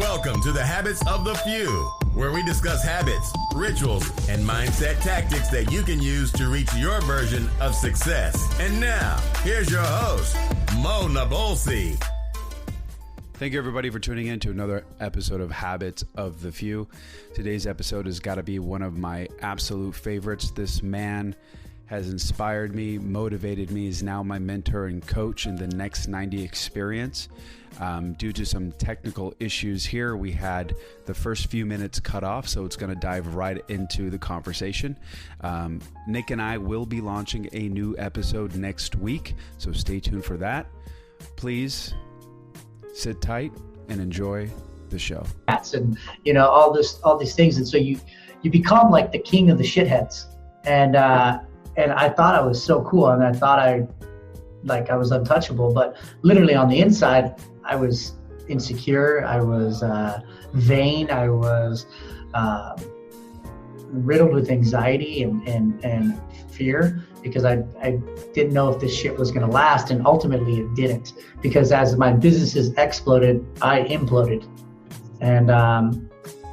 Welcome to the Habits of the Few, where we discuss habits, rituals, and mindset tactics that you can use to reach your version of success. And now, here's your host, Mo Nabulsi. Thank you, everybody, for tuning in to another episode of Habits of the Few. Today's episode has got to be one of my absolute favorites. This man has inspired me, motivated me, is now my mentor and coach in the Next 90 experience. Due to some technical issues here, we had the first few minutes cut off, so it's going to dive right into the conversation. Nick and I will be launching a new episode next week, so stay tuned for that. Please sit tight and enjoy the show. And all these things, and so you become like the king of the shitheads, and I thought I was so cool, and I thought I was untouchable, but literally on the inside, I was insecure, I was vain, I was riddled with anxiety and fear, because I didn't know if this shit was going to last, and ultimately it didn't, because as my businesses exploded, I imploded. And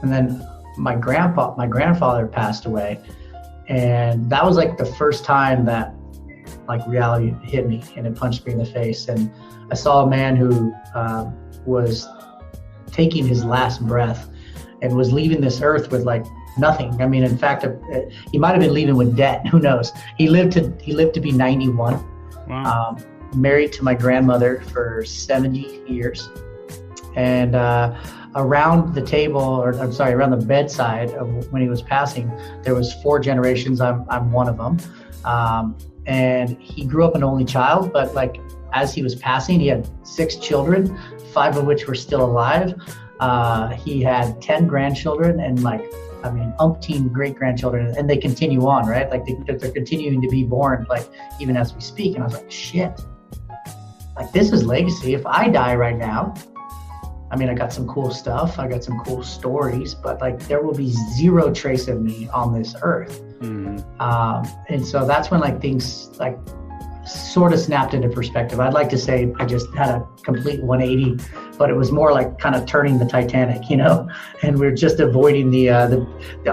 then my grandfather passed away, and that was like the first time that reality hit me, and it punched me in the face. And I saw a man who was taking his last breath and was leaving this earth with nothing. I mean, in fact, he might have been leaving with debt. Who knows? He lived to be 91. Wow. Married to my grandmother for 70 years. And around the table, around the bedside of when he was passing, there was 4 generations. I'm one of them. And he grew up an only child, but as he was passing, he had 6 children, 5 of which were still alive. He had 10 grandchildren and umpteen great grandchildren, and they continue on, right? They're continuing to be born, even as we speak. And I was like, shit, this is legacy. If I die right now, I got some cool stuff, I got some cool stories, but there will be 0 trace of me on this earth. And so that's when things sort of snapped into perspective. I'd like to say I just had a complete 180, but it was more like kind of turning the Titanic, and we're just avoiding the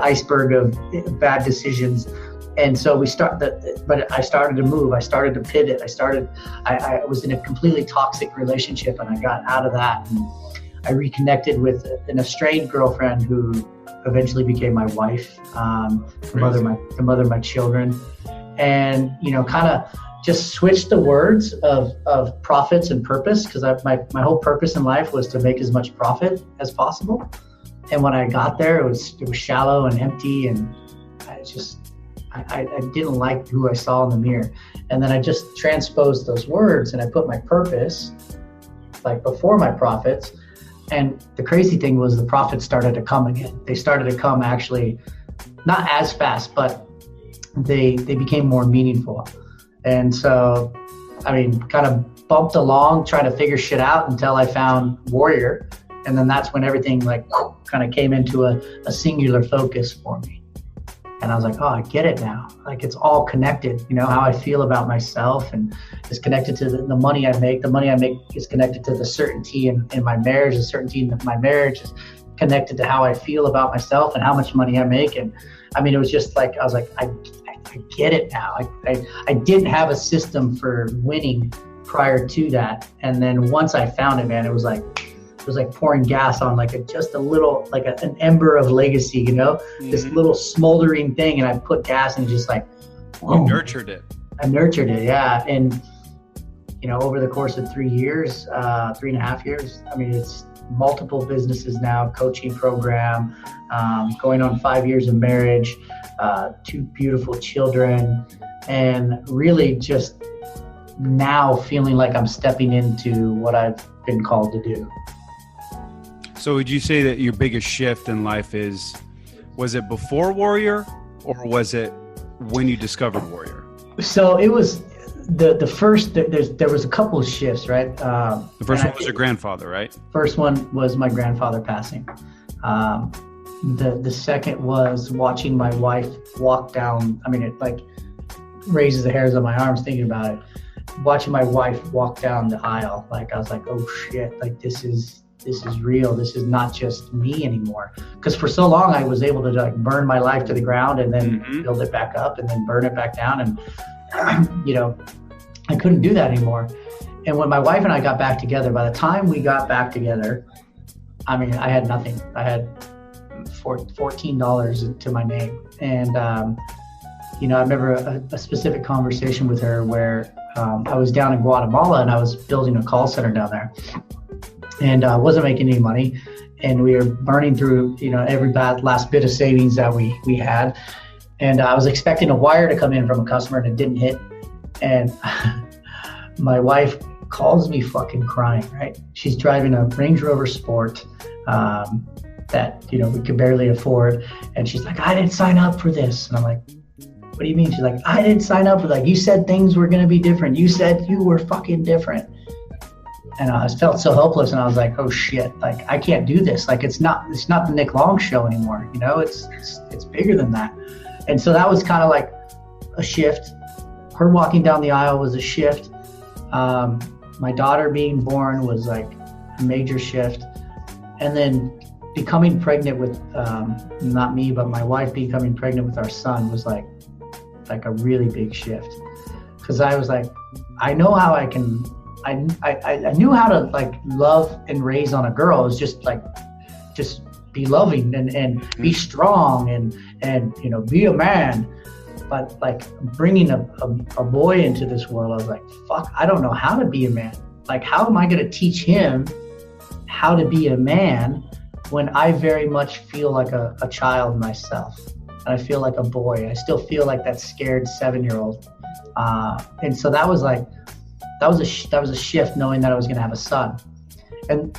iceberg of bad decisions. And so but I started to move. I started to pivot. I was in a completely toxic relationship, and I got out of that. And I reconnected with an estranged girlfriend who eventually became my wife, the mother of my children, and kind of just switched the words of profits and purpose, because my whole purpose in life was to make as much profit as possible. And when I got there, it was shallow and empty, and I didn't like who I saw in the mirror. And then I just transposed those words, and I put my purpose before my profits. And the crazy thing was the profits started to come again. They started to come, actually not as fast, but they became more meaningful. And so, kind of bumped along, trying to figure shit out until I found Warrior. And then that's when everything kind of came into a singular focus for me. And I was like, oh, I get it now. It's all connected. How I feel about myself, and is connected to the money I make. The money I make is connected to the certainty in my marriage. The certainty in my marriage is connected to how I feel about myself and how much money I make. And it was just I was like, I get it now. I didn't have a system for winning prior to that. And then once I found it, man, it was like pouring gas on just a little, an ember of legacy, this little smoldering thing. And I put gas and just you nurtured it. I nurtured it. Yeah. And, over the course of 3 years, 3.5 years, it's multiple businesses now, coaching program, going on 5 years of marriage, 2 beautiful children, and really just now feeling like I'm stepping into what I've been called to do. So would you say that your biggest shift in life was it before Warrior, or was it when you discovered Warrior? So it was the first, there was a couple of shifts, right? The first one was your grandfather, right? First one was my grandfather passing. The second was watching my wife walk down. It raises the hairs on my arms thinking about it. Watching my wife walk down the aisle, I was like, oh shit, this is this is real. This is not just me anymore. Because for so long I was able to like burn my life to the ground and then build it back up and then burn it back down. And, you know, I couldn't do that anymore. And when my wife and I got back together, by the time we got back together, I mean, I had nothing. I had $14 to my name. And, you know, I remember a specific conversation with her where I was down in Guatemala and I was building a call center down there. And I wasn't making any money. And we were burning through, you know, every last bit of savings that we had. And I was expecting a wire to come in from a customer and it didn't hit. And my wife calls me fucking crying, right? She's driving a Range Rover Sport that, you know, we could barely afford. And she's like, I didn't sign up for this. And I'm like, what do you mean? She's like, I didn't sign up for that. You said things were going to be different. You said you were fucking different. And I felt so helpless, and I was like, "Oh shit! Like I can't do this. Like it's not the Nick Long show anymore. You know, it's bigger than that." And so that was kind of like a shift. Her walking down the aisle was a shift. My daughter being born was like a major shift, and then becoming pregnant with not me, but my wife becoming pregnant with our son was like a really big shift. Because I was like, I know how I can. I knew how to like love and raise on a girl. It was just be loving and be strong and you know, be a man. But like bringing a boy into this world, I was like, fuck, I don't know how to be a man. Like, how am I going to teach him how to be a man when I very much feel like a child myself? And I feel like a boy. I still feel like that scared 7-year-old. And so that was a shift, knowing that I was going to have a son. And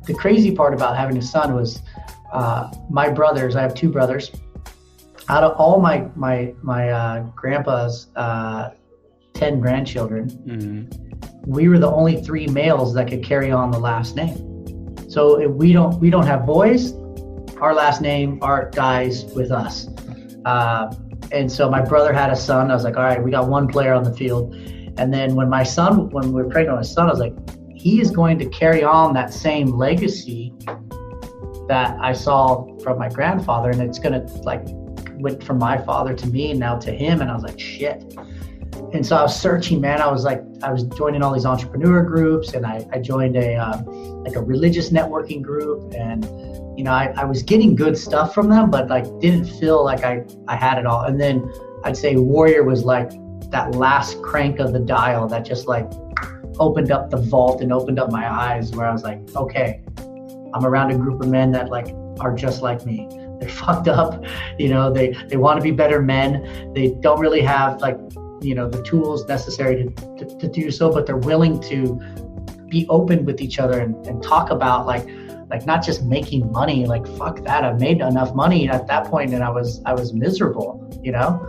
the crazy part about having a son was my brothers. I have 2 brothers. Out of all my grandpa's 10 grandchildren, we were the only 3 males that could carry on the last name. So if we don't have boys, our last name dies with us. And so my brother had a son. I was like, all right, we got 1 player on the field. And then when we were pregnant with my son, I was like, he is going to carry on that same legacy that I saw from my grandfather. And it's going to like went from my father to me and now to him. And I was like, shit. And so I was searching, man. I was joining all these entrepreneur groups, and I joined a religious networking group. And, you know, I was getting good stuff from them, but like didn't feel like I had it all. And then I'd say Warrior was like that last crank of the dial that just like opened up the vault and opened up my eyes, where I was like, okay, I'm around a group of men that like are just like me. They're fucked up, you know, they want to be better men. They don't really have like, you know, the tools necessary to do so, but they're willing to be open with each other and talk about like not just making money. Like, fuck that. I've made enough money at that point and I was miserable, you know?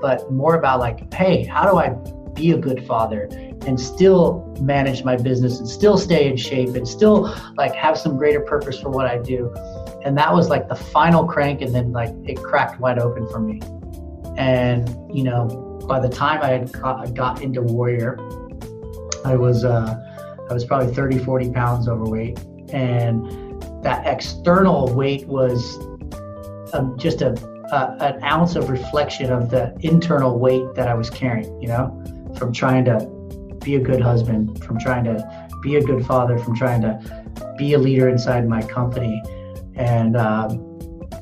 But more about like, hey, how do I be a good father and still manage my business and still stay in shape and still like have some greater purpose for what I do? And that was like the final crank. And then like it cracked wide open for me. And, you know, by the time I got into Warrior, I was probably 30, 40 pounds overweight. And that external weight was just an ounce of reflection of the internal weight that I was carrying, you know, from trying to be a good husband, from trying to be a good father, from trying to be a leader inside my company. And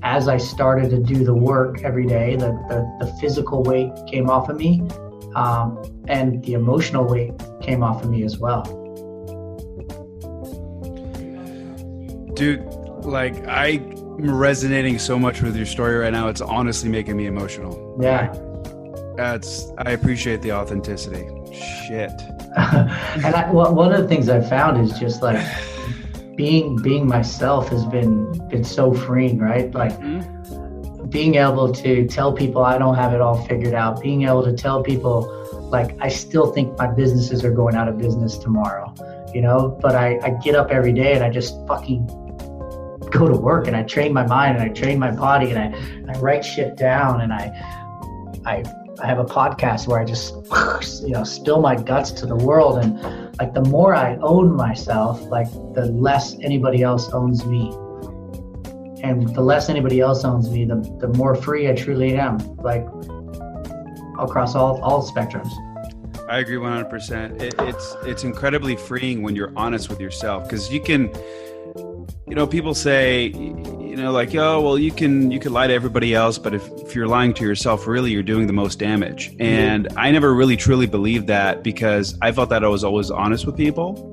as I started to do the work every day, the physical weight came off of me, and the emotional weight came off of me as well. Dude, like I'm resonating so much with your story right now. It's honestly making me emotional. Yeah. I appreciate the authenticity. Shit. And one of the things I've found is just like being myself has been so freeing, right? Like being able to tell people I don't have it all figured out, being able to tell people like I still think my businesses are going out of business tomorrow, you know, but I get up every day and I just fucking go to work and I train my mind and I train my body and I write shit down and I I have a podcast where I just, spill my guts to the world. And like, the more I own myself, like the less anybody else owns me. And the less anybody else owns me, the more free I truly am, like across all spectrums. I agree 100%. It's incredibly freeing when you're honest with yourself, because you can, people say, like, oh, well, you can lie to everybody else, but if you're lying to yourself, really, you're doing the most damage. And I never really truly believed that, because I felt that I was always honest with people,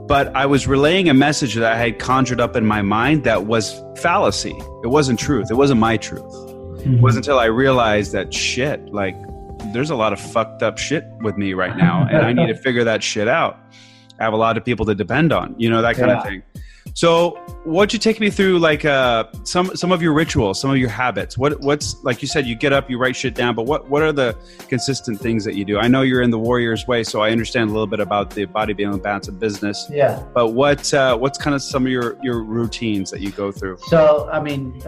but I was relaying a message that I had conjured up in my mind that was fallacy. It wasn't truth. It wasn't my truth. Mm-hmm. It wasn't until I realized that shit, like, there's a lot of fucked up shit with me right now, and I need to figure that shit out. I have a lot of people to depend on, that kind of thing. So what'd you take me through, like some of your rituals, some of your habits? What's, like you said, you get up, you write shit down, but what are the consistent things that you do? I know you're in the Warriors Way, so I understand a little bit about the bodybuilding balance of business. Yeah. But what's kind of some of your routines that you go through? So, I mean,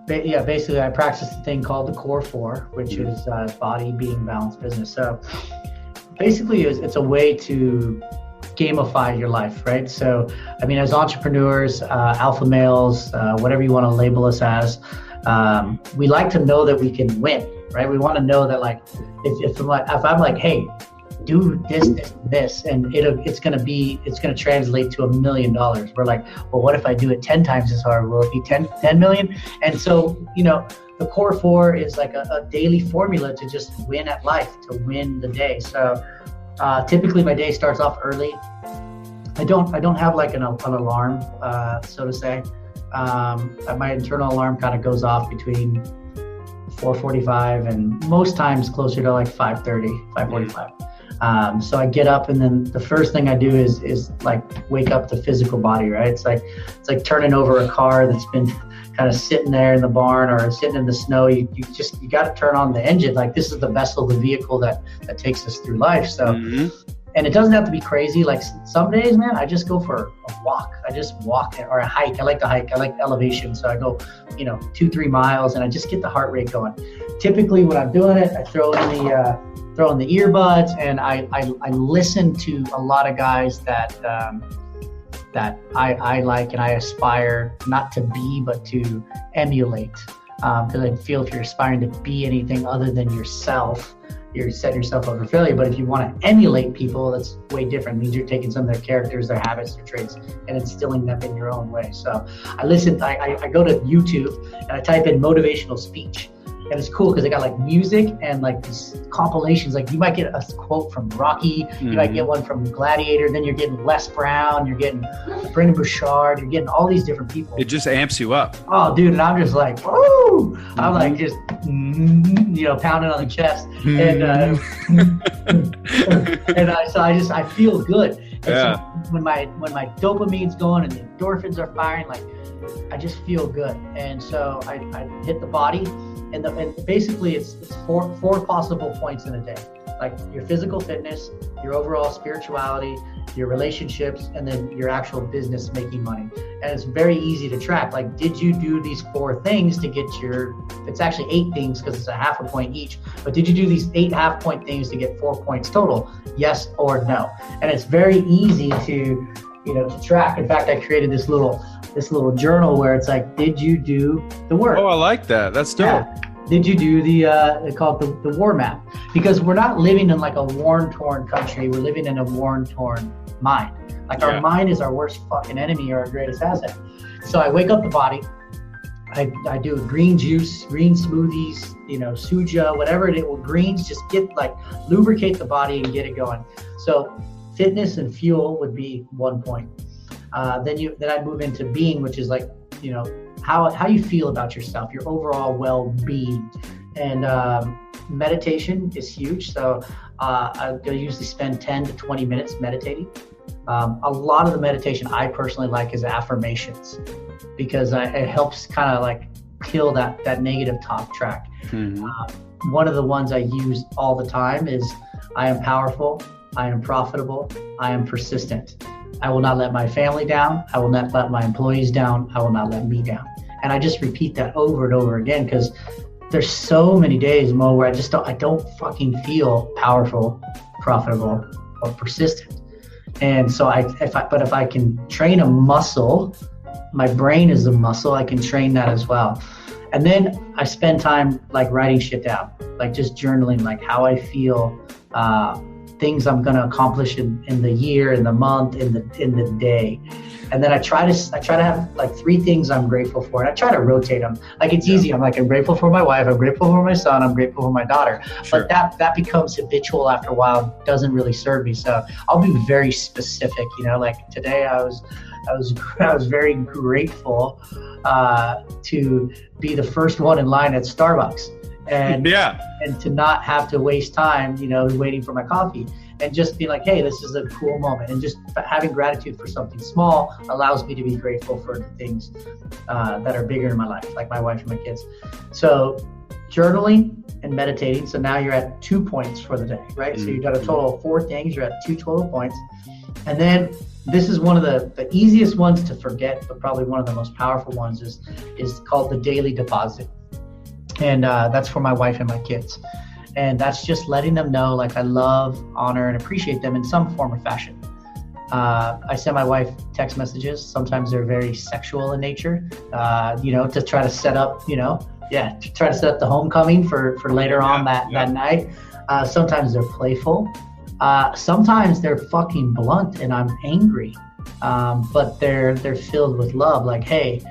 basically I practice a thing called the Core 4, which is body, being, balance, business. So basically it's a way to gamify your life, right? So, I mean, as entrepreneurs, alpha males, whatever you want to label us as, we like to know that we can win, right? We want to know that, like, if I'm like, hey, do this, and it's going to translate to $1 million. We're like, well, what if I do it 10 times as hard? Will it be 10 million? And so, the Core 4 is like a daily formula to just win at life, to win the day. So typically my day starts off early. I don't have like an alarm, so to say. My internal alarm kind of goes off between 4:45 and most times closer to like 5:45. So I get up, and then the first thing I do is like wake up the physical body, right? It's like turning over a car that's been kind of sitting there in the barn or sitting in the snow. You got to turn on the engine. Like, this is the vessel, the vehicle that takes us through life. So, and it doesn't have to be crazy. Like, some days, man, I just go for a walk. I just walk, or a hike. I like to hike. I like elevation. So I go, 2-3 miles, and I just get the heart rate going. Typically when I'm doing it, I throw in the earbuds, and I listen to a lot of guys that I like and I aspire not to be, but to emulate. Because I feel if you're aspiring to be anything other than yourself, you're setting yourself up for failure. But if you want to emulate people, that's way different. It means you're taking some of their characters, their habits, their traits, and instilling them in your own way. So I go to YouTube and I type in motivational speech. And it's cool because they got like music and like these compilations. Like, you might get a quote from Rocky, you might get one from Gladiator, then you're getting Les Brown, you're getting Brendan Burchard, you're getting all these different people. It just amps you up. Oh, dude, and I'm just like, woo! I'm like just, pounding on the chest, and I feel good. And so when my dopamine's going and the endorphins are firing, like, I just feel good. And so I hit the body. And basically it's four possible points in a day, like your physical fitness, your overall spirituality, your relationships, and then your actual business making money. And it's very easy to track. Like, did you do these 4 things to get it's actually 8 things because it's a half a point each, but did you do these 8 half-point things to get 4 points total? Yes or no? And it's very easy to track. In fact, I created this little journal where it's like, did you do the work? Oh, I like that. That's dope. Yeah. Did you do they call it the war map? Because we're not living in like a worn-torn country. We're living in a worn-torn mind. Like, our mind is our worst fucking enemy or our greatest asset. So I wake up the body. I do green juice, green smoothies, suja, whatever it is. Well, greens, just lubricate the body and get it going. So fitness and fuel would be 1 point. Then I move into being, which is like, how you feel about yourself, your overall well-being. And meditation is huge. So I usually spend 10 to 20 minutes meditating. A lot of the meditation I personally like is affirmations, because it helps kind of like kill that negative talk track. One of the ones I use all the time is, I am powerful, I am profitable, I am persistent. I will not let my family down. I will not let my employees down. I will not let me down. And I just repeat that over and over again, because there's so many days, Mo, where I don't fucking feel powerful, profitable, or persistent. And so if I can train a muscle, my brain is a muscle, I can train that as well. And then I spend time like writing shit down, like just journaling, like how I feel, things I'm going to accomplish in the year, in the month, in the day. And then I try to have like 3 things I'm grateful for, and I try to rotate them. Like it's easy. I'm like, I'm grateful for my wife, I'm grateful for my son, I'm grateful for my daughter. Sure. But that becomes habitual after a while, doesn't really serve me. So I'll be very specific, like today I was very grateful to be the first one in line at Starbucks, and to not have to waste time, waiting for my coffee, and just be like, hey, this is a cool moment. And just having gratitude for something small allows me to be grateful for the things that are bigger in my life, like my wife and my kids. So journaling and meditating. So now you're at 2 points for the day, right? Mm-hmm. So you've got a total of 4 things. You're at 2 total points. And then this is one of the easiest ones to forget, but probably one of the most powerful ones is called the daily deposit. And that's for my wife and my kids. And that's just letting them know, like, I love, honor, and appreciate them in some form or fashion. I send my wife text messages. Sometimes they're very sexual in nature, to try to set up, to try to set up the homecoming for later on that night. Sometimes they're playful. Sometimes they're fucking blunt and I'm angry, but they're filled with love. Like, hey,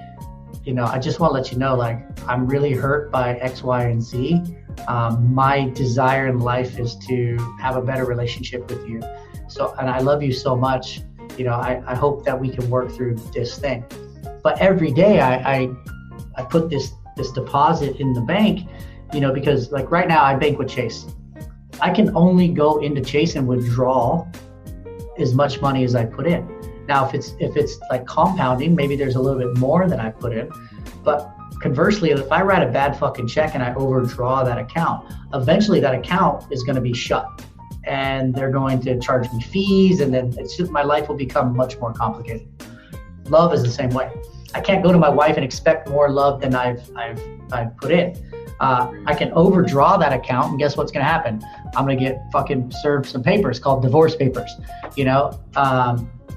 I just want to let you know, like, I'm really hurt by X, Y, and Z. My desire in life is to have a better relationship with you. So, and I love you so much. I hope that we can work through this thing. But every day I put this deposit in the bank, because like right now I bank with Chase. I can only go into Chase and withdraw as much money as I put in. Now, if it's like compounding, maybe there's a little bit more than I put in. But conversely, if I write a bad fucking check and I overdraw that account, eventually that account is going to be shut, and they're going to charge me fees, and then my life will become much more complicated. Love is the same way. I can't go to my wife and expect more love than I've put in. I can overdraw that account, and guess what's going to happen? I'm going to get fucking served some papers called divorce papers,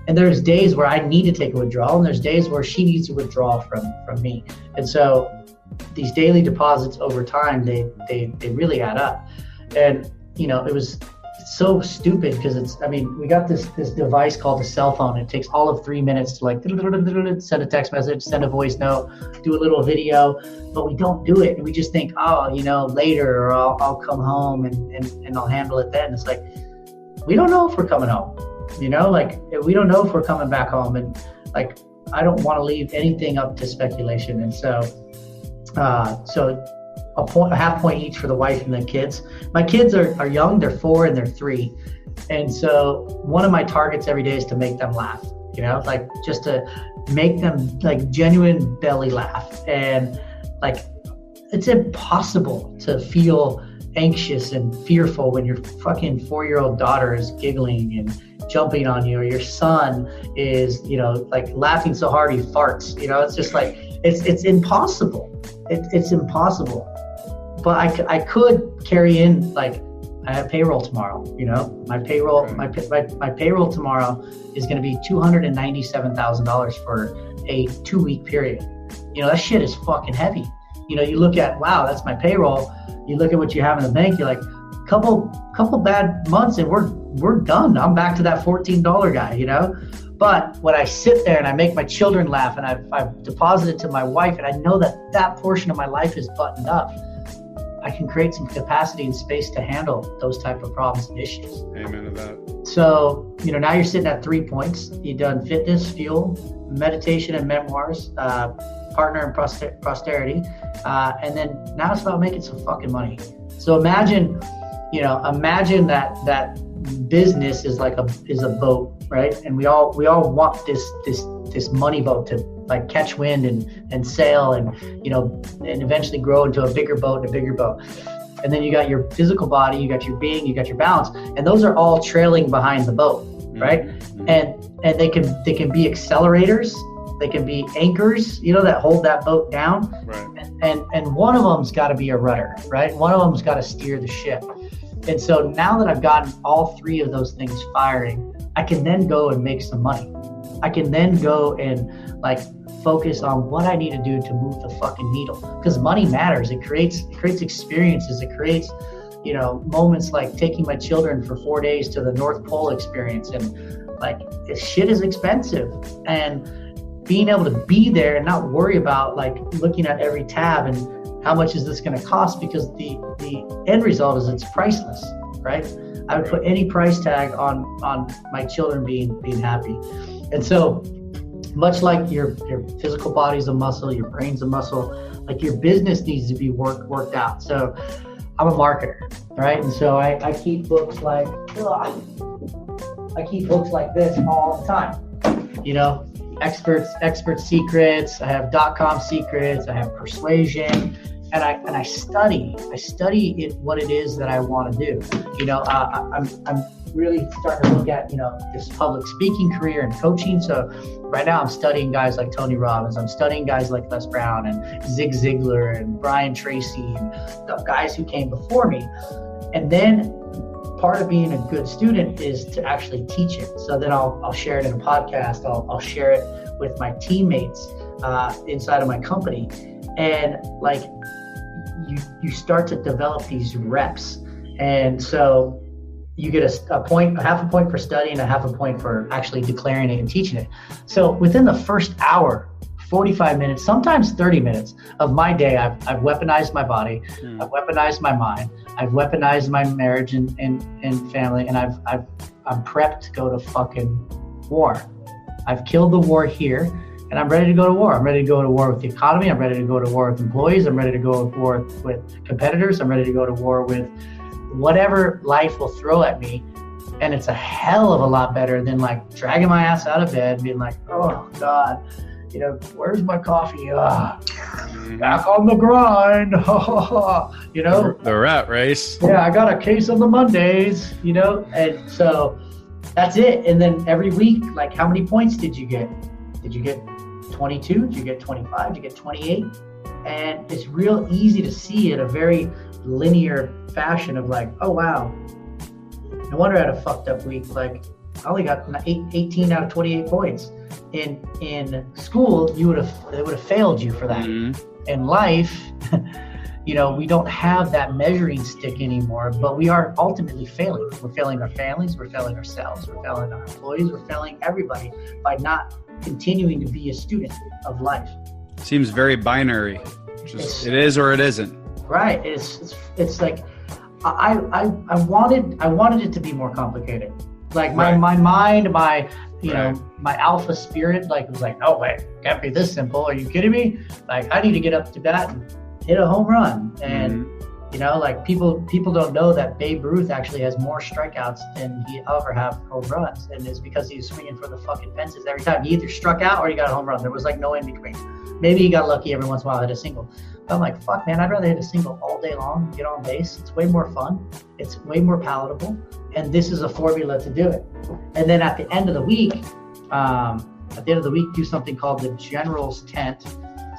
and there's days where I need to take a withdrawal, and there's days where she needs to withdraw from me. And so these daily deposits over time, they really add up. And, it was so stupid because we got this device called a cell phone. It takes all of 3 minutes to like send a text message, send a voice note, do a little video, but we don't do it. And we just think, later, or I'll come home and I'll handle it then. It's like, we don't know if we're coming home, we don't know if we're coming back home. And like, I don't want to leave anything up to speculation. And so a half point each for the wife and the kids. My kids are young, they're 4 and they're 3. And so one of my targets every day is to make them laugh, like just to make them like genuine belly laugh. And like, it's impossible to feel anxious and fearful when your fucking 4-year-old daughter is giggling and jumping on you, or your son is, like laughing so hard he farts. It's just like, it's impossible. It's impossible. But I could carry in, like, I have payroll tomorrow. My payroll tomorrow is going to be $297,000 for a 2-week period. That shit is fucking heavy. You look at, wow, that's my payroll. You look at what you have in the bank. You're like, couple bad months and we're done. I'm back to that $14 guy. But when I sit there and I make my children laugh, and I've deposited to my wife, and I know that portion of my life is buttoned up, I can create some capacity and space to handle those type of problems and issues. Amen to that. So, now you're sitting at 3 points. You've done fitness, fuel, meditation and memoirs, partner and posterity. And then now it's about making some fucking money. So imagine that business is like a boat, right? And we all want this money boat to like catch wind and sail and eventually grow into a bigger boat and a bigger boat. And then you got your physical body, you got your being, you got your balance, and those are all trailing behind the boat, right? Mm-hmm. And they can be accelerators, they can be anchors, that hold that boat down. Right. and one of them's got to be a rudder, right? One of them's got to steer the ship. And so now that I've gotten all three of those things firing, I can then go and make some money. I can then go and like focus on what I need to do to move the fucking needle, because money matters. It creates experiences. It creates, you know, moments like taking my children for 4 days to the North Pole experience, and like this shit is expensive, and being able to be there and not worry about like looking at every tab and how much is this going to cost, because the end result is it's priceless, right? I would put any price tag on my children being happy. And so much like your physical body's a muscle, your brain's a muscle, like your business needs to be worked out. So I'm a marketer, right? And so I keep books like this all the time, you know, expert secrets. I have .com secrets. I have persuasion, and I study it, what it is that I want to do. You know, I'm really starting to look at, you know, this public speaking career and coaching. So right now I'm studying guys like Tony Robbins. I'm studying guys like Les Brown and Zig Ziglar and Brian Tracy and the guys who came before me. And then part of being a good student is to actually teach it. So then I'll share it in a podcast. I'll share it with my teammates inside of my company. And like you start to develop these reps. And so you get a half a point for studying, a half a point for actually declaring it and teaching it. So within the first hour, 45 minutes, sometimes 30 minutes of my day, I've weaponized my body, I've weaponized my mind, I've weaponized my marriage and family, and I'm prepped to go to fucking war. I've killed the war here, and I'm ready to go to war. I'm ready to go to war with the economy. I'm ready to go to war with employees. I'm ready to go to war with competitors. I'm ready to go to war with whatever life will throw at me. And it's a hell of a lot better than like dragging my ass out of bed and being like, oh God, you know, where's my coffee? Back on the grind. You know, the rat race. Yeah, I got a case on the Mondays, you know, and so that's it. And then every week, like, how many points did you get? Did you get 22? Did you get 25? Did you get 28? And it's real easy to see in a very linear fashion of like, oh wow, no wonder I had a fucked up week. Like, I only got 18 out of 28 points. In school, it would have failed you for that. Mm-hmm. In life, you know, we don't have that measuring stick anymore, but we are ultimately failing. We're failing our families, we're failing ourselves, we're failing our employees, we're failing everybody by not continuing to be a student of life. Seems very binary. Just, it is or it isn't. Right. It's like I wanted it to be more complicated. Like my mind, my my alpha spirit, like was like, no way, can't be this simple. Are you kidding me? Like, I need to get up to bat and hit a home run. And you know, like people don't know that Babe Ruth actually has more strikeouts than he ever have home runs, and it's because he was swinging for the fucking fences every time. He either struck out or he got a home run. There was like no in between. Maybe he got lucky every once in a while, hit a single. But I'm like, fuck, man, I'd rather hit a single all day long, get on base. It's way more fun. It's way more palatable. And this is a formula to do it. And then at the end of the week, do something called the General's Tent.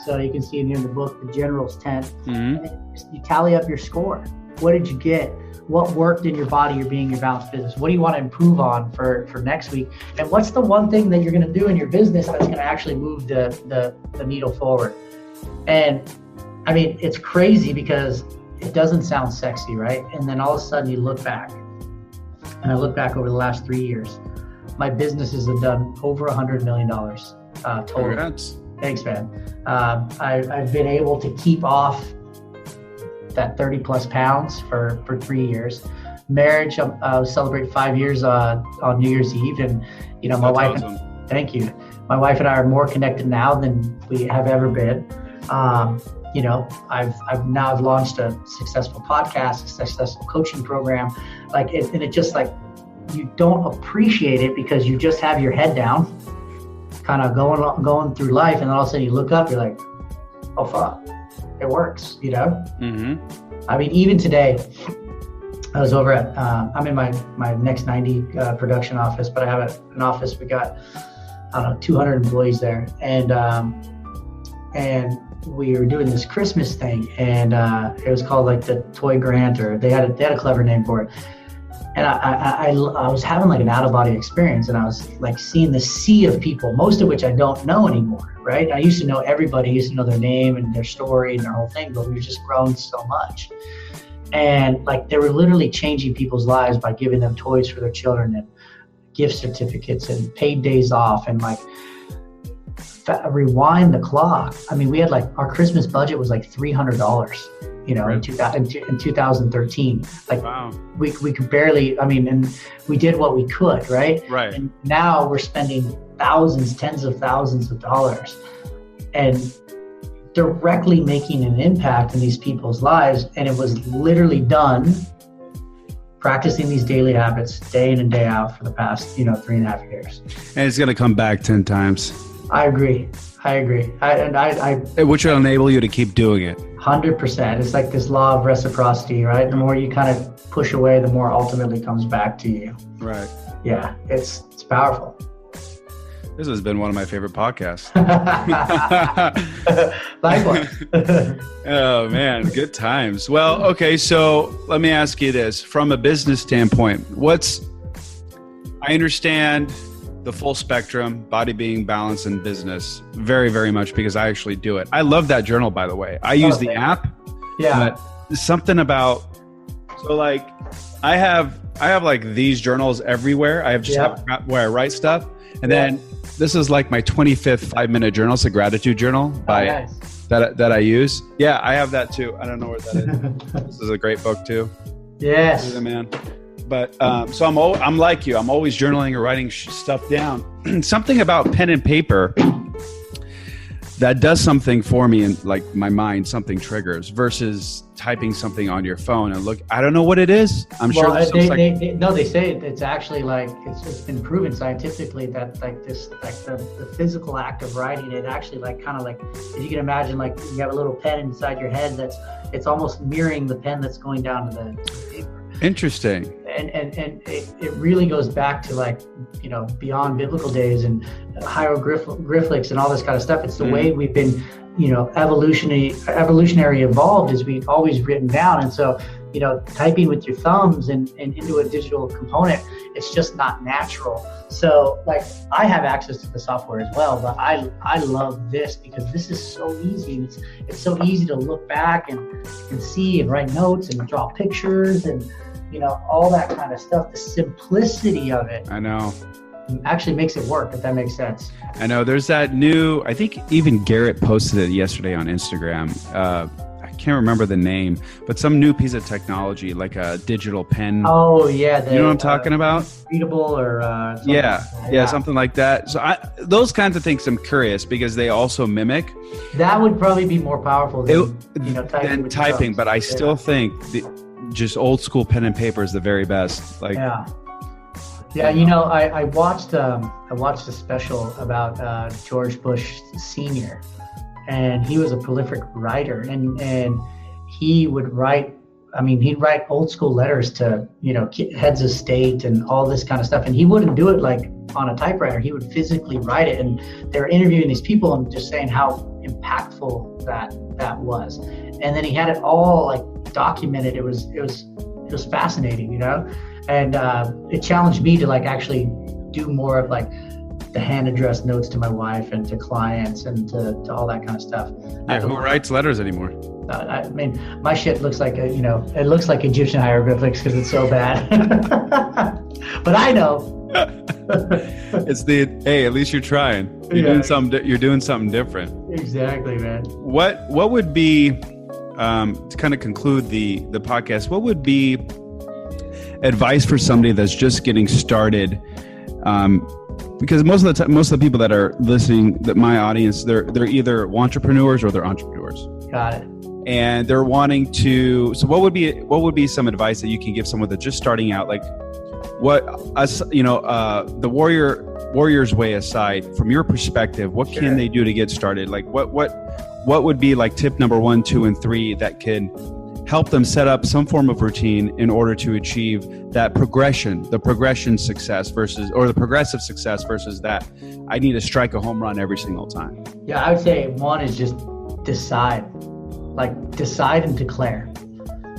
So you can see in the book, the General's Tent. Mm-hmm. You tally up your score. What did you get? What worked in your body, your being, your balanced business? What do you want to improve on for next week? And what's the one thing that you're going to do in your business that's going to actually move the needle forward? And I mean, it's crazy because it doesn't sound sexy, right? And then all of a sudden you look back, and I look back over the last 3 years, my businesses have done over $100 million total. Congrats. Thanks, man. I've been able to keep off that 30 plus pounds for 3 years. Marriage, I celebrate 5 years on New Year's Eve, and you know, my wife. Awesome. Thank you. My wife and I are more connected now than we have ever been. You know, I've launched a successful podcast, a successful coaching program, like it, and it just like, you don't appreciate it because you just have your head down, kind of going through life, and then all of a sudden you look up, you're like, oh fuck, it works, you know? Mm-hmm. I mean, even today, I was over at, I'm in my Next 90 production office, but I have an office, we got, I don't know, 200 employees there. And we were doing this Christmas thing, and it was called like the Toy Grant, or they had a clever name for it. And I was having like an out of body experience, and I was like seeing the sea of people, most of which I don't know anymore, right? I used to know everybody, I used to know their name and their story and their whole thing, but we've just grown so much. And like they were literally changing people's lives by giving them toys for their children and gift certificates and paid days off, and like rewind the clock. I mean, we had like our Christmas budget was like $300, you know, in 2013. Like, wow. we could barely, I mean, and we did what we could, right? Right. And now we're spending thousands, tens of thousands of dollars, and directly making an impact in these people's lives. And it was literally done practicing these daily habits day in and day out for the past, 3.5 years. And it's going to come back 10 times. I agree. Which will enable you to keep doing it. 100%. It's like this law of reciprocity, right? The more you kind of push away, the more ultimately comes back to you. Right. Yeah, it's powerful. This has been one of my favorite podcasts. Likewise. Oh, man. Good times. Well, okay. So let me ask you this. From a business standpoint, I understand the full spectrum, body, being, balance, and business very, very much because I actually do it. I love that journal, by the way. I use the app. Yeah. But something about, so like I have like these journals everywhere. I have just where I write stuff. And then this is like my 25th 5-minute journal. It's a gratitude journal that I use. Yeah, I have that too. I don't know where that is. This is a great book too. Yes. Yeah, man. But so I'm like you. I'm always journaling or writing stuff down. Something about pen and paper that does something for me in like my mind, something triggers versus typing something on your phone and look, I don't know what it is. I'm sure they say it's actually like, it's been proven scientifically that like this, like the physical act of writing it actually like kind of like, if you can imagine, like you have a little pen inside your head it's almost mirroring the pen that's going down to the paper. Interesting. And it really goes back to like, beyond biblical days and hieroglyphics and all this kind of stuff. It's the way we've been, evolutionary evolved is we've always written down. And so, typing with your thumbs and into a digital component, it's just not natural. So like I have access to the software as well, but I love this because this is so easy. It's so easy to look back and see and write notes and draw pictures and, all that kind of stuff. The simplicity of it. I know. Actually makes it work, if that makes sense. I know. There's that new, I think even Garrett posted it yesterday on Instagram. I can't remember the name, but some new piece of technology, like a digital pen. Oh, yeah. You know what I'm talking about? Readable or something. Yeah, something like that. So those kinds of things I'm curious because they also mimic. That would probably be more powerful than typing, but I still think just old school pen and paper is the very best. Like, yeah. I watched a special about George Bush Sr. and he was a prolific writer, and he would write. I mean, he'd write old school letters to heads of state and all this kind of stuff, and he wouldn't do it like on a typewriter. He would physically write it, and they were interviewing these people and just saying how impactful that was. And then he had it all like documented. It was fascinating, and it challenged me to like actually do more of like the hand addressed notes to my wife and to clients and to all that kind of stuff. Yeah, who writes letters anymore? I mean, my shit looks like it looks like Egyptian hieroglyphics because it's so bad. But I know. Hey, at least you're trying. You're doing something different. Exactly, man. What would be to kind of conclude the podcast? What would be advice for somebody that's just getting started? Because most of the people that are listening, that my audience, they're either entrepreneurs or they're entrepreneurs. Got it. And they're wanting to. So what would be some advice that you can give someone that's just starting out? Like, the warrior's way aside, from your perspective, what can they do to get started? Like, what would be like tip number 1, 2, and 3 that can help them set up some form of routine in order to achieve that the progressive success versus that I need to strike a home run every single time? Yeah, I would say 1 is just decide. Like, decide and declare.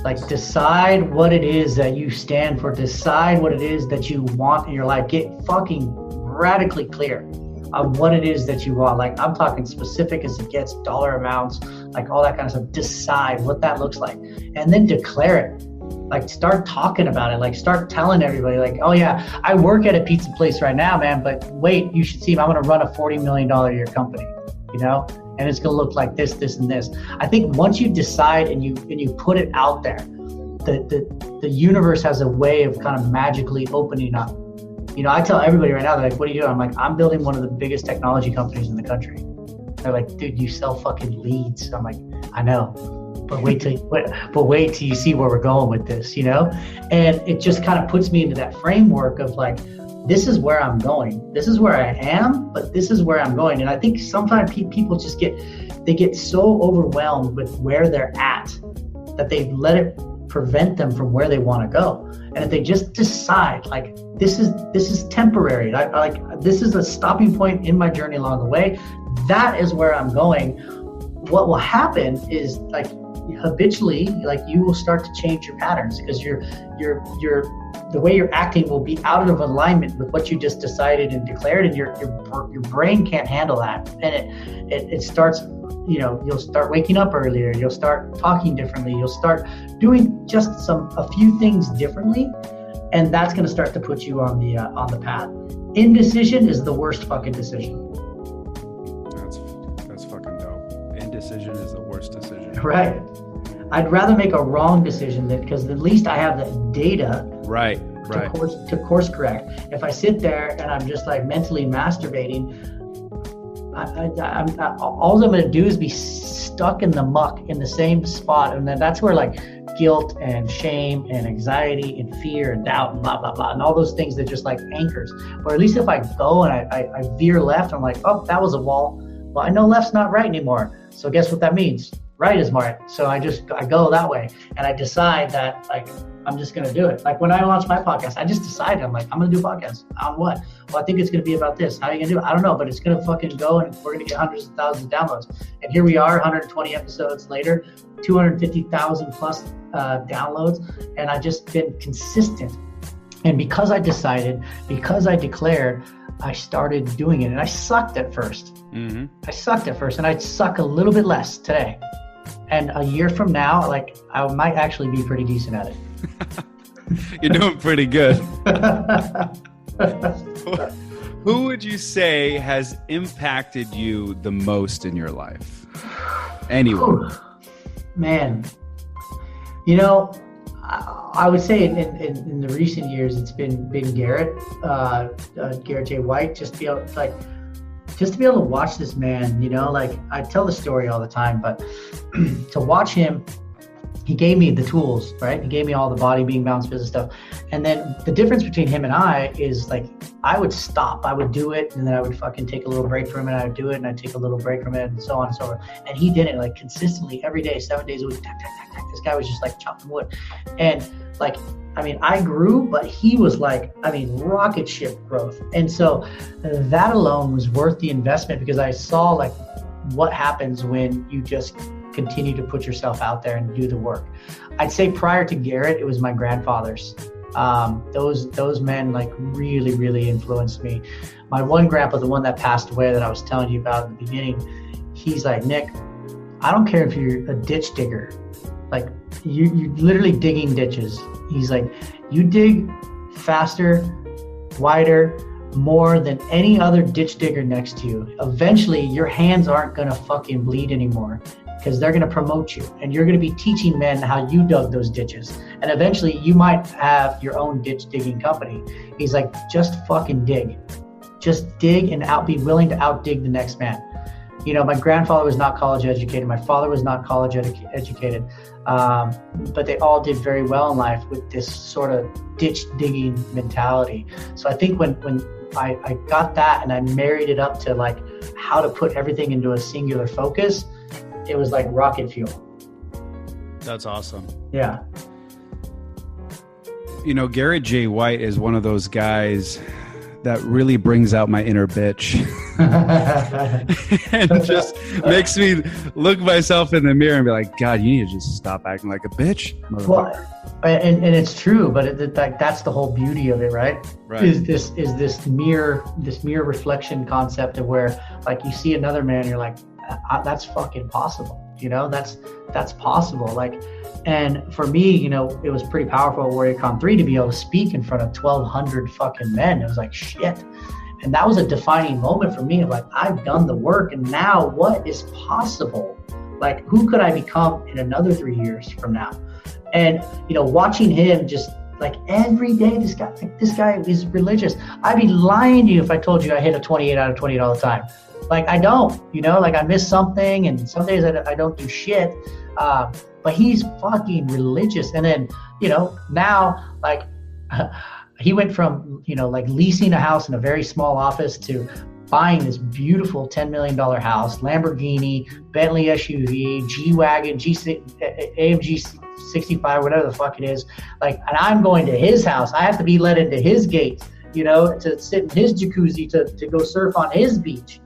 Like, decide what it is that you stand for. Decide what it is that you want in your life. Get fucking radically clear of what it is that you want. Like, I'm talking specific as it gets, dollar amounts, like all that kind of stuff. Decide what that looks like, and then declare it. Like, start talking about it. Like, start telling everybody, like, oh yeah, I work at a pizza place right now, man, but wait, you should see, I'm going to run a $40 million a year company, you know, and it's going to look like this, this, and this. I think once you decide and you put it out there, the universe has a way of kind of magically opening up. You know, I tell everybody right now, they're like, what are you doing? I'm like, I'm building one of the biggest technology companies in the country. They're like, dude, you sell fucking leads. I'm like, I know, but wait till you see where we're going with this, you know? And it just kind of puts me into that framework of like, this is where I'm going. This is where I am, but this is where I'm going. And I think sometimes people just get so overwhelmed with where they're at that they let it prevent them from where they want to go. And if they just decide, like, this is temporary, like this is a stopping point in my journey along the way, that is where I'm going. What will happen is, like, habitually, like, you will start to change your patterns, because the way you're acting will be out of alignment with what you just decided and declared, and your brain can't handle that, and it starts, you know, you'll start waking up earlier, you'll start talking differently, you'll start doing just a few things differently, and that's going to start to put you on the path. Indecision is the worst fucking decision. That's fucking dope. Indecision is the worst decision. Right. I'd rather make a wrong decision because at least I have the data. Right. To course correct. If I sit there and I'm just like mentally masturbating, all I'm going to do is be stuck in the muck in the same spot, and then that's where, like, guilt and shame and anxiety and fear and doubt and blah blah blah and all those things that just like anchors. Or at least if I go and I veer left, I'm like, oh, that was a wall. Well, I know left's not right anymore. So guess what that means? Right is right. So I go that way, and I decide that, like, I'm just going to do it. Like, when I launched my podcast, I just decided, I'm like, I'm going to do a podcast. On what? Well, I think it's going to be about this. How are you going to do it? I don't know, but it's going to fucking go, and we're going to get hundreds of thousands of downloads. And here we are, 120 episodes later, 250,000 plus downloads. And I've just been consistent. And because I decided, because I declared, I started doing it. And I sucked at first. Mm-hmm. And I'd suck a little bit less today. And a year from now, like, I might actually be pretty decent at it. You're doing pretty good. Who would you say has impacted you the most in your life? Anyone? Man, you know, I would say in the recent years, it's been Garrett, Garrett J. White, just to be able to watch this man, you know, like, I tell the story all the time, but to watch him, he gave me the tools, right? He gave me all the body, being, balance, business stuff. And then the difference between him and I is, like, I would stop, I would do it, and then I would fucking take a little break from it. I would do it, and I'd take a little break from it, and so on and so forth. And he did it, like, consistently every day, 7 days a week. Tack, tack, tack, tack. This guy was just like chopping wood. And, like, I mean, I grew, but he was like, I mean, rocket ship growth. And so that alone was worth the investment, because I saw, like, what happens when you just continue to put yourself out there and do the work. I'd say prior to Garrett, it was my grandfathers. Those men, like, really, really influenced me. My one grandpa, the one that passed away that I was telling you about in the beginning, he's like, Nick, I don't care if you're a ditch digger. Like, you literally digging ditches. He's like, you dig faster, wider, more than any other ditch digger next to you. Eventually, your hands aren't going to fucking bleed anymore, because they're going to promote you, and you're going to be teaching men how you dug those ditches. And eventually you might have your own ditch digging company. He's like, just fucking dig. Just dig and be willing to outdig the next man. You know, my grandfather was not college educated. My father was not college educated. But they all did very well in life with this sort of ditch digging mentality. So I think when I got that and I married it up to, like, how to put everything into a singular focus, it was like rocket fuel. That's awesome. Yeah. You know, Garrett J. White is one of those guys that really brings out my inner bitch and just makes me look myself in the mirror and be like, God, you need to just stop acting like a bitch. Well, and it's true, but that's the whole beauty of it, right? Right. Is this mirror reflection concept of where, like, you see another man, you're like, that's fucking possible. You know, that's possible. Like, and for me, you know, it was pretty powerful at WarriorCon 3 to be able to speak in front of 1,200 fucking men. It was like, shit. And that was a defining moment for me of like, I've done the work, and now what is possible? Like, who could I become in another 3 years from now? And, you know, watching him just like every day, this guy is religious. I'd be lying to you if I told you I hit a 28 out of 28 all the time. Like, I don't, you know, like I miss something, and some days I don't do shit. But he's fucking religious. And then, you know, now, like, he went from, you know, like leasing a house in a very small office to buying this beautiful $10 million house, Lamborghini, Bentley SUV, G-Wagon, AMG 65, whatever the fuck it is. Like, and I'm going to his house. I have to be let into his gate, you know, to sit in his jacuzzi, to go surf on his beach.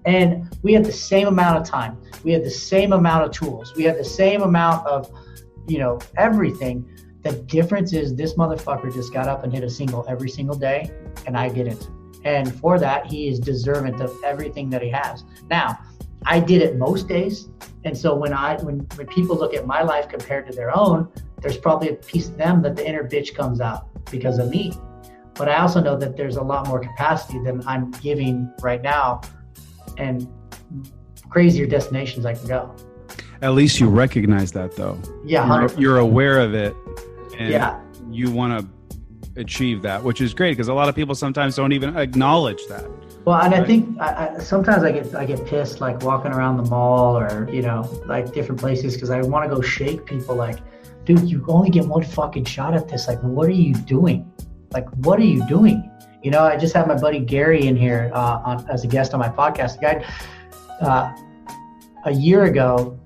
And we had the same amount of time. We had the same amount of tools. We had the same amount of, you know, everything. The difference is this motherfucker just got up and hit a single every single day, and I didn't. And for that, he is deserving of everything that he has. Now, I did it most days. And so when people look at my life compared to their own, there's probably a piece of them that the inner bitch comes out because of me. But I also know that there's a lot more capacity than I'm giving right now, and crazier destinations I can go. At least you recognize that, though. Yeah, you're aware of it, and yeah, you want to achieve that, which is great, because a lot of people sometimes don't even acknowledge that. Well, and right? I think sometimes I get pissed, like walking around the mall or, you know, like different places, because I want to go shake people. Like, dude, you only get one fucking shot at this. Like, what are you doing? Like, what are you doing? You know, I just had my buddy Gary in here as a guest on my podcast. The guy, a year ago,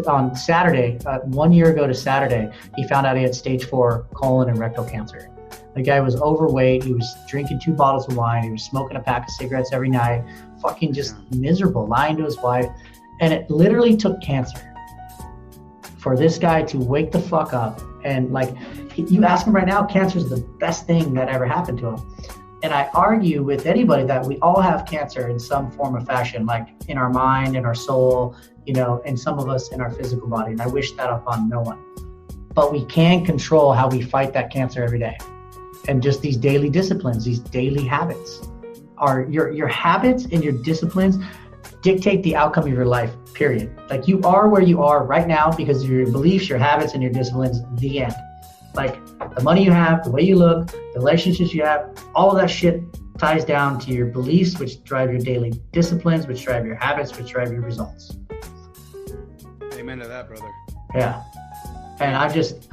on Saturday, 1 year ago to Saturday, he found out he had stage 4 colon and rectal cancer. The guy was overweight. He was drinking 2 bottles of wine. He was smoking a pack of cigarettes every night. Fucking just miserable, lying to his wife. And it literally took cancer for this guy to wake the fuck up. And like, you ask him right now, cancer is the best thing that ever happened to him. And I argue with anybody that we all have cancer in some form or fashion, like in our mind, in our soul, you know, and some of us in our physical body. And I wish that upon no one. But we can control how we fight that cancer every day. And just these daily disciplines, these daily habits, are your habits and your disciplines dictate the outcome of your life, period. Like, you are where you are right now because of your beliefs, your habits, and your disciplines, the end. Like, the money you have, the way you look, the relationships you have, all of that shit ties down to your beliefs, which drive your daily disciplines, which drive your habits, which drive your results. Amen to that, brother. Yeah. And I just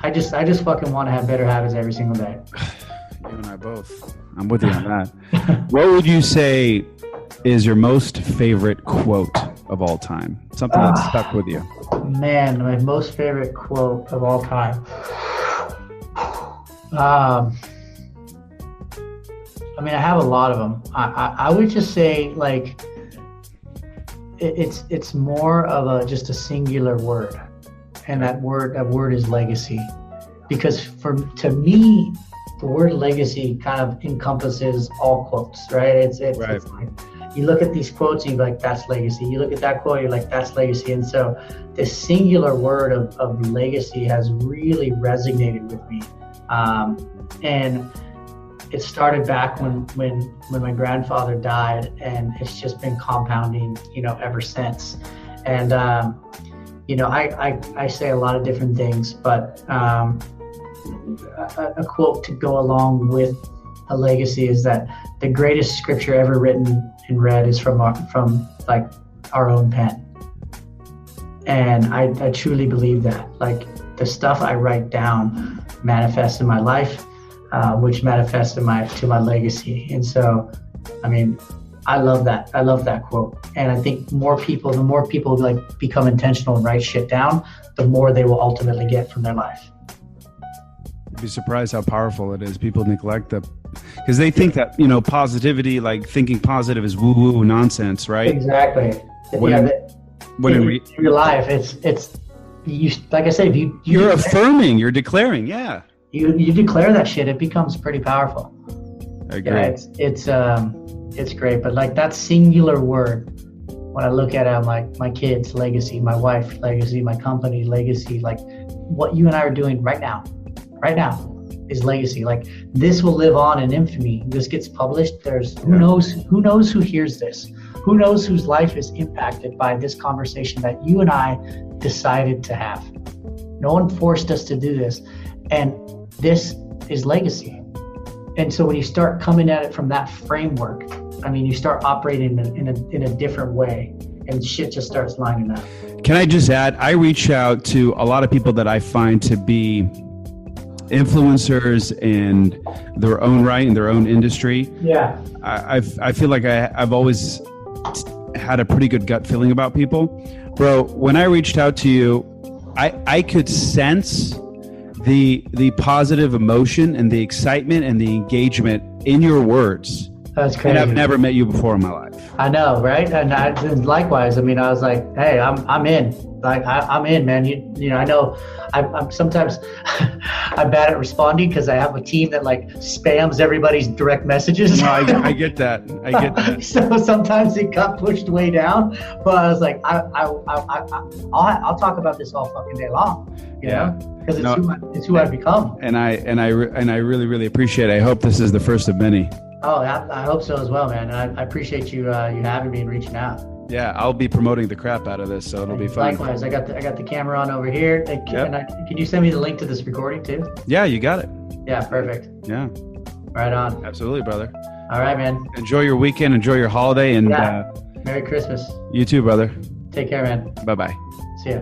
fucking want to have better habits every single day. You and I both. I'm with you on that. What would you say is your most favorite quote of all time? Something that stuck with you. Man, my most favorite quote of all time. I mean, I have a lot of them. I would just say, like, it's more of just a singular word, and that word is legacy. Because to me, the word legacy kind of encompasses all quotes, right? It's like, you look at these quotes and you're like, that's legacy. You look at that quote, you're like, that's legacy. And so this singular word of legacy has really resonated with me. And it started back when my grandfather died, and it's just been compounding, you know, ever since. And, you know, I say a lot of different things, but a quote to go along with a legacy is that the greatest scripture ever written and read is from like our own pen. And I truly believe that. Like, the stuff I write down manifests in my life, which manifests to my legacy. And so, I mean, I love that. I love that quote. And I think the more people like become intentional and write shit down, the more they will ultimately get from their life. You'd be surprised how powerful it is. People neglect the Because they think that, positivity, like thinking positive is woo-woo nonsense, right? Exactly. When in your life, it's you, like I said, if you're affirming, you're declaring, yeah. You declare that shit, it becomes pretty powerful. I agree. Yeah, it's great, but like that singular word, when I look at it, I'm like, my kids' legacy, my wife's legacy, my company's legacy, like what you and I are doing right now is legacy. Like this will live on in infamy. This gets published. Who knows who hears this? Who knows whose life is impacted by this conversation that you and I decided to have? No one forced us to do this. And this is legacy. And so when you start coming at it from that framework, I mean, you start operating in a different way, and shit just starts lining up. Can I just add, I reach out to a lot of people that I find to be influencers in their own right, in their own industry. Yeah. I feel like I've always had a pretty good gut feeling about people. Bro, when I reached out to you, I could sense the positive emotion and the excitement and the engagement in your words. That's crazy. And I've never met you before in my life. I know, right? And likewise, I mean, I was like, hey, I'm in. Like, I'm in, man. You know, I know I'm sometimes I'm bad at responding because I have a team that like spams everybody's direct messages. No, I get that. I get that. So sometimes it got pushed way down, but I was like, I'll talk about this all fucking day long, you know, because it's who I've become. And I really, really appreciate it. I hope this is the first of many. Oh, I hope so as well, man. And I appreciate you having me and reaching out. Yeah, I'll be promoting the crap out of this, so it'll be fun. Likewise, I got the camera on over here. Can you send me the link to this recording too? Yeah, you got it. Yeah, perfect. Yeah. Right on. Absolutely, brother. All right, man. Enjoy your weekend. Enjoy your holiday. And Merry Christmas. You too, brother. Take care, man. Bye-bye. See ya.